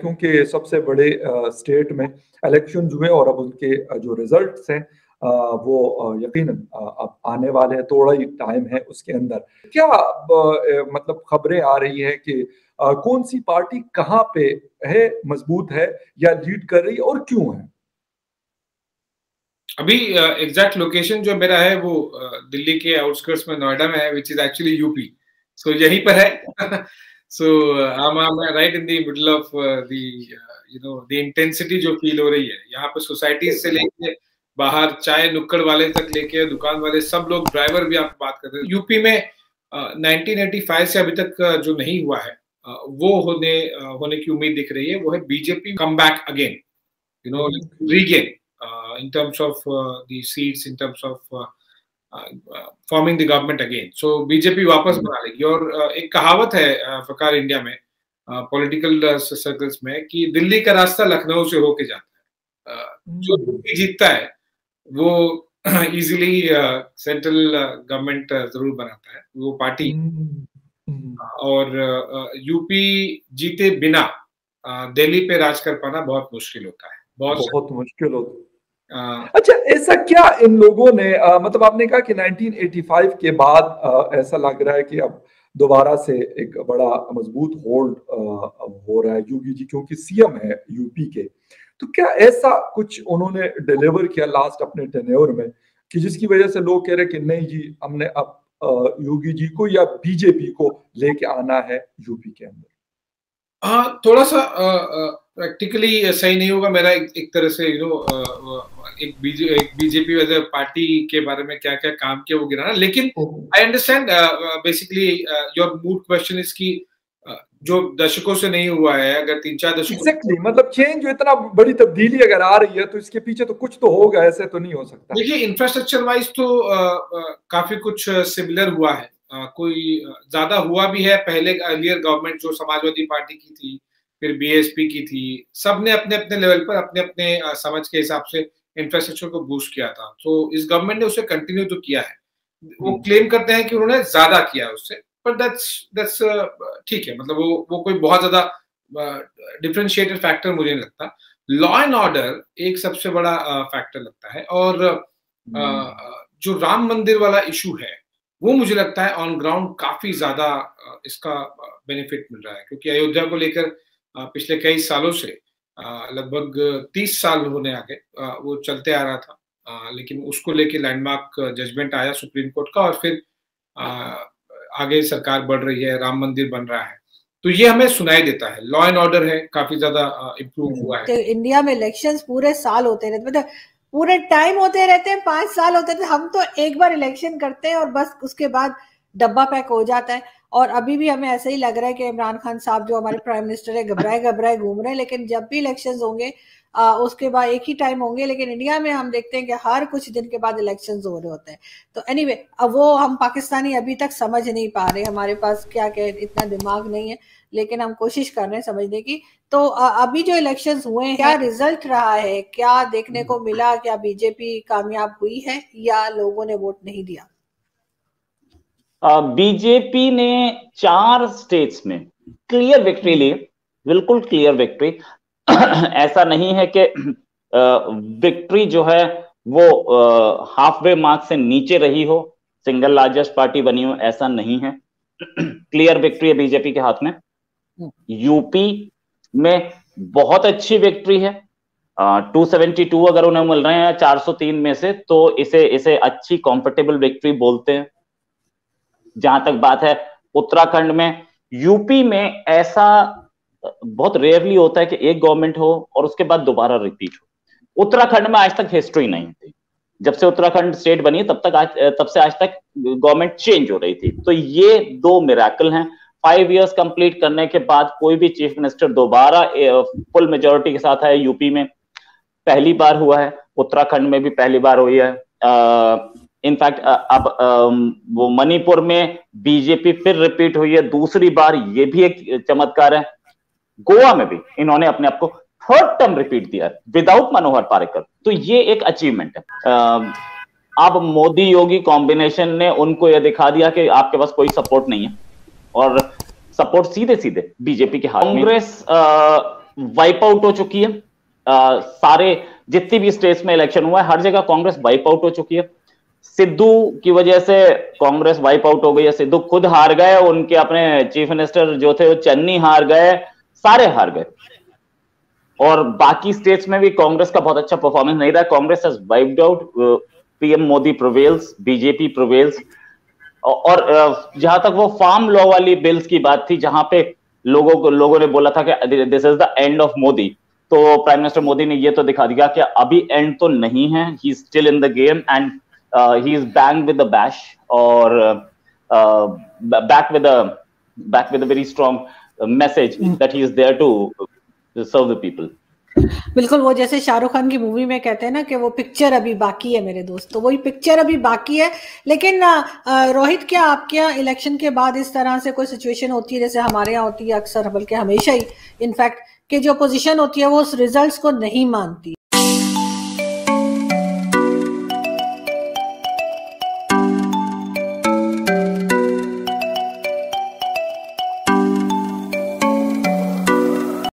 क्योंकि सबसे बड़े स्टेट में इलेक्शन हुए और अब उनके जो रिजल्ट्स हैं वो यकीनन अब आने वाले हैं, थोड़ा ही टाइम है उसके अंदर। क्या मतलब खबरें आ रही है कि कौन सी पार्टी कहाँ पे है, मजबूत है या लीड कर रही है और क्यों है? अभी एग्जैक्ट लोकेशन जो मेरा है वो दिल्ली के आउटस्कर्ट्स में नोएडा में है, which is actually UP. So यहीं पर है। So I am right in the middle of the intensity जो फील हो रही है यहाँ पे, सोसाइटीज से लेके बाहर चाय नुक्कड़ वाले तक लेके दुकान वाले सब लोग, ड्राइवर भी आप बात करते हैं। यूपी में 1985 से अभी तक जो नहीं हुआ है वो होने की उम्मीद दिख रही है। वो है BJP come back again, regain in terms of the seats, in terms of forming the government again. So BJP वापस बना लेगी। और एक कहावत है फकार इंडिया में पॉलिटिकल सर्कल्स में कि दिल्ली का रास्ता लखनऊ से होके जाता है। जो जीतता है वो इजीली सेंट्रल गवर्नमेंट जरूर बनाता है वो पार्टी। और यूपी जीते बिना दिल्ली पे राज कर पाना बहुत मुश्किल होता है, बहुत मुश्किल होता है। अच्छा, ऐसा क्या इन लोगों ने मतलब आपने कहा कि 1985 के बाद ऐसा लग रहा है कि अब दोबारा से एक बड़ा मजबूत होल्ड हो रहा है योगी जी, क्योंकि सीएम है यूपी के। तो क्या ऐसा कुछ उन्होंने डिलीवर किया लास्ट अपने टेन्योर में कि जिसकी वजह से लोग कह रहे कि नहीं जी, हमने अब योगी जी को या बीजेपी को लेके आना है यूपी के अंदर? हाँ, थोड़ा सा प्रैक्टिकली सही नहीं होगा मेरा एक तरह से एक बीजेपी वैसे पार्टी के बारे में क्या क्या काम किया वो गिराना। लेकिन I understand basically your mood question is कि जो दशकों से नहीं हुआ है, अगर 3-4 दशकों exactly, मतलब चेंज जो इतना बड़ी तब्दीली अगर आ रही है तो इसके पीछे तो कुछ तो होगा, ऐसे तो नहीं हो सकता। देखिए, इंफ्रास्ट्रक्चर वाइज तो काफी कुछ सिमिलर हुआ है, कोई ज्यादा हुआ भी है। पहले अर्लियर गवर्नमेंट जो समाजवादी पार्टी की थी, फिर बीएसपी की थी, सबने अपने अपने लेवल पर अपने अपने समझ के हिसाब से इंफ्रास्ट्रक्चर को बूस्ट किया था। तो इस गवर्नमेंट ने उसे कंटिन्यू तो किया है। वो क्लेम करते हैं कि उन्होंने ज्यादा किया उससे, पर दैट्स ठीक है। मतलब वो कोई बहुत ज्यादा डिफरेंशिएटेड फैक्टर मुझे नहीं लगता। लॉ एंड ऑर्डर एक सबसे बड़ा फैक्टर लगता है। और जो राम मंदिर वाला इशू है वो मुझे लगता है ऑन ग्राउंड काफी ज्यादा इसका बेनिफिट मिल रहा है, क्योंकि अयोध्या को लेकर पिछले कई सालों से लगभग 30 साल होने आ गए वो चलते आ रहा था। लेकिन उसको लेके लैंडमार्क जजमेंट आया सुप्रीम कोर्ट का, और फिर आगे सरकार बढ़ रही है, राम मंदिर बन रहा है। तो ये हमें सुनाई देता है, लॉ एंड ऑर्डर है काफी ज्यादा इम्प्रूव हुआ है। तो इंडिया में इलेक्शंस पूरे साल होते रहते, मतलब पूरे टाइम होते रहते हैं, 5 साल होते थे। हम तो एक बार इलेक्शन करते हैं और बस उसके बाद डब्बा पैक हो जाता है। और अभी भी हमें ऐसा ही लग रहा है कि इमरान खान साहब जो हमारे प्राइम मिनिस्टर है घबराए घूम रहे हैं। लेकिन जब भी इलेक्शंस होंगे उसके बाद एक ही टाइम होंगे। लेकिन इंडिया में हम देखते हैं कि हर कुछ दिन के बाद इलेक्शंस हो रहे होते हैं। तो एनीवे, अब वो हम पाकिस्तानी अभी तक समझ नहीं पा रहे, हमारे पास क्या इतना दिमाग नहीं है, लेकिन हम कोशिश कर रहे हैं समझने की। तो अभी जो इलेक्शंस हुए हैं, क्या रिजल्ट रहा है, क्या देखने को मिला? क्या बीजेपी कामयाब हुई है या लोगों ने वोट नहीं दिया? बीजेपी ने 4 स्टेट्स में क्लियर विक्ट्री ली, बिल्कुल क्लियर विक्ट्री। ऐसा नहीं है कि विक्ट्री जो है वो हाफ वे मार्क से नीचे रही हो, सिंगल लार्जेस्ट पार्टी बनी हो, ऐसा नहीं है। क्लियर विक्ट्री है बीजेपी के हाथ में। यूपी में बहुत अच्छी विक्ट्री है, 272 अगर उन्हें मिल रहे हैं 403 में से, तो इसे अच्छी कंफर्टेबल विक्ट्री बोलते हैं। जहां तक बात है उत्तराखंड में, यूपी में ऐसा बहुत रेयरली होता है कि एक गवर्नमेंट हो और उसके बाद दोबारा रिपीट हो। उत्तराखंड में आज तक हिस्ट्री नहीं थी। जब से उत्तराखंड स्टेट बनी तब से आज तक गवर्नमेंट चेंज हो रही थी। तो ये 2 मिरेकल हैं। 5 इयर्स कंप्लीट करने के बाद कोई भी चीफ मिनिस्टर दोबारा फुल मेजोरिटी के साथ है यूपी में, पहली बार हुआ है। उत्तराखंड में भी पहली बार हुई है। इनफैक्ट अब वो मणिपुर में बीजेपी फिर रिपीट हुई है दूसरी बार, ये भी एक चमत्कार है। गोवा में भी इन्होंने अपने आप को 3rd टर्म रिपीट दिया विदाउट मनोहर पार्रिकर, तो ये एक अचीवमेंट है। अब मोदी योगी कॉम्बिनेशन ने उनको यह दिखा दिया कि आपके पास कोई सपोर्ट नहीं है, और सपोर्ट सीधे सीधे बीजेपी के हाथ में। कांग्रेस वाइप आउट हो चुकी है। सारे जितनी भी स्टेट्स में इलेक्शन हुआ है हर जगह कांग्रेस वाइप आउट हो चुकी है। सिद्धू की वजह से कांग्रेस वाइप आउट हो गई है। सिद्धू खुद हार गए, उनके अपने चीफ मिनिस्टर जो थे वो चन्नी हार गए, सारे हार गए। और बाकी स्टेट्स में भी कांग्रेस का बहुत अच्छा परफॉर्मेंस नहीं रहा। Congress has wiped out, PM Modi prevails, BJP prevails. और जहां तक वो फार्म लॉ वाली बिल्स की बात थी, जहां पे लोगों ने बोला था कि this is the end of Modi, तो प्राइम मिनिस्टर मोदी ने ये तो दिखा दिया कि अभी एंड तो नहीं है, he is still in the game and he is bang with the bash, और back with a very strong message that he is there to serve the people. बिल्कुल, वो जैसे शाहरुख खान की मूवी में कहते हैं ना कि वो पिक्चर अभी बाकी है मेरे दोस्त, तो वही पिक्चर अभी बाकी है। लेकिन रोहित, क्या आपके यहाँ इलेक्शन के बाद इस तरह से कोई सिचुएशन होती है जैसे हमारे यहाँ होती है अक्सर, बल्कि हमेशा ही इनफैक्ट, कि जो पोजीशन होती है वो उस रिजल्ट्स को नहीं मानती?